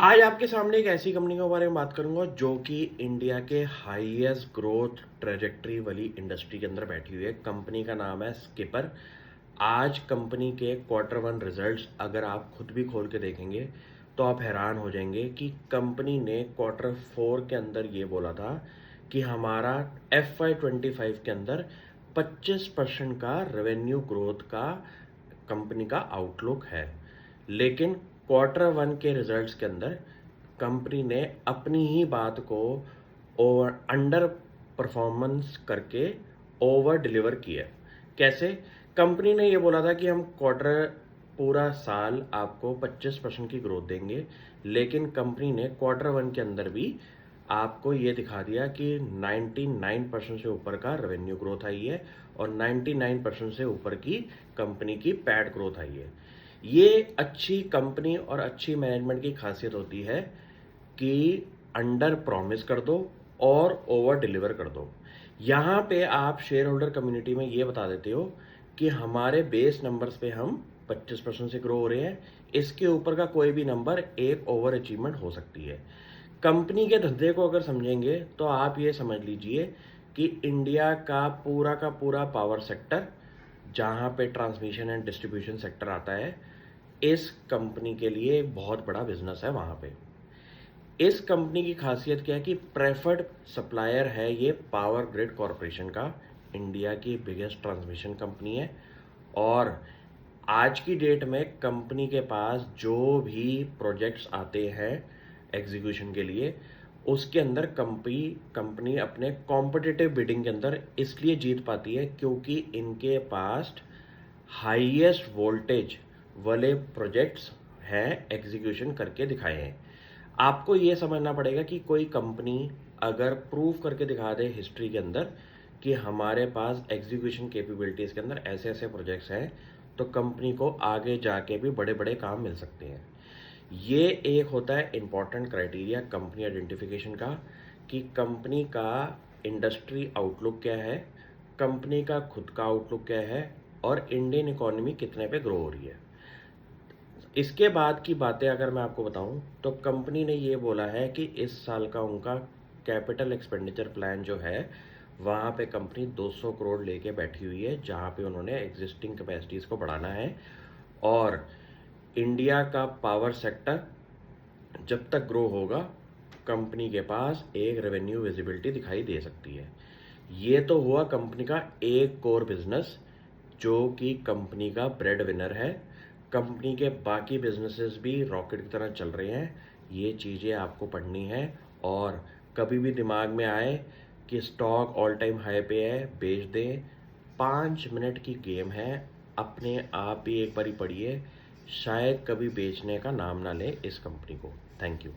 आज आपके सामने एक ऐसी कंपनी के बारे में बात करूंगा जो कि इंडिया के हाईएस्ट ग्रोथ ट्रेजेक्टरी वाली इंडस्ट्री के अंदर बैठी हुई है। कंपनी का नाम है स्किपर। आज कंपनी के Q1 रिजल्ट्स अगर आप खुद भी खोल के देखेंगे तो आप हैरान हो जाएंगे कि कंपनी ने Q4 के अंदर ये बोला था कि हमारा FY25 के अंदर 25% का रेवेन्यू ग्रोथ का कंपनी का आउटलुक है। लेकिन Q1 के रिजल्ट्स के अंदर कंपनी ने अपनी ही बात को ओवर अंडर परफॉर्मेंस करके ओवर डिलीवर किया। कैसे? कंपनी ने ये बोला था कि हम क्वार्टर पूरा साल आपको 25% की ग्रोथ देंगे, लेकिन कंपनी ने Q1 के अंदर भी आपको ये दिखा दिया कि 99% से ऊपर का रेवेन्यू ग्रोथ आई है और 99% से ऊपर की कंपनी की पैट ग्रोथ आई है। ये अच्छी कंपनी और अच्छी मैनेजमेंट की खासियत होती है कि अंडर प्रॉमिस कर दो और ओवर डिलीवर कर दो। यहाँ पे आप शेयर होल्डर कम्युनिटी में ये बता देते हो कि हमारे बेस नंबर्स पे हम 25% से ग्रो हो रहे हैं, इसके ऊपर का कोई भी नंबर एक ओवर अचीवमेंट हो सकती है। कंपनी के धंधे को अगर समझेंगे तो आप ये समझ लीजिए कि इंडिया का पूरा पावर सेक्टर, जहाँ पे ट्रांसमिशन एंड डिस्ट्रीब्यूशन सेक्टर आता है, इस कंपनी के लिए बहुत बड़ा बिजनेस है। वहाँ पे इस कंपनी की खासियत क्या है कि प्रेफर्ड सप्लायर है ये पावर ग्रिड कॉरपोरेशन का। इंडिया की बिगेस्ट ट्रांसमिशन कंपनी है और आज की डेट में कंपनी के पास जो भी प्रोजेक्ट्स आते हैं एग्जीक्यूशन के लिए, उसके अंदर कंपनी अपने कॉम्पिटिटिव बिडिंग के अंदर इसलिए जीत पाती है क्योंकि इनके पास हाईएस्ट वोल्टेज वाले प्रोजेक्ट्स हैं, एग्जीक्यूशन करके दिखाए हैं। आपको ये समझना पड़ेगा कि कोई कंपनी अगर प्रूव करके दिखा दे हिस्ट्री के अंदर कि हमारे पास एग्जीक्यूशन कैपेबिलिटीज़ के अंदर ऐसे ऐसे प्रोजेक्ट्स हैं, तो कंपनी को आगे जाके भी बड़े बड़े काम मिल सकते हैं। ये एक होता है इम्पॉर्टेंट क्राइटेरिया कंपनी आइडेंटिफिकेशन का कि कंपनी का इंडस्ट्री आउटलुक क्या है, कंपनी का खुद का आउटलुक क्या है और इंडियन इकोनॉमी कितने पे ग्रो हो रही है। इसके बाद की बातें अगर मैं आपको बताऊं तो कंपनी ने ये बोला है कि इस साल का उनका कैपिटल एक्सपेंडिचर प्लान जो है, वहाँ पे कंपनी 200 करोड़ लेके बैठी हुई है, जहाँ पे उन्होंने एग्जिस्टिंग कैपेसिटीज़ को बढ़ाना है। और इंडिया का पावर सेक्टर जब तक ग्रो होगा, कंपनी के पास एक रेवेन्यू विजिबिलिटी दिखाई दे सकती है। ये तो हुआ कंपनी का एक कोर बिजनेस जो कि कंपनी का ब्रेड विनर है। कंपनी के बाकी बिजनेसेस भी रॉकेट की तरह चल रहे हैं। ये चीज़ें आपको पढ़नी है और कभी भी दिमाग में आए कि स्टॉक ऑल टाइम हाई पे है, बेच दें, 5 मिनट की गेम है। अपने आप ही एक बारी पढ़िए, शायद कभी बेचने का नाम ना ले इस कंपनी को। Thank you.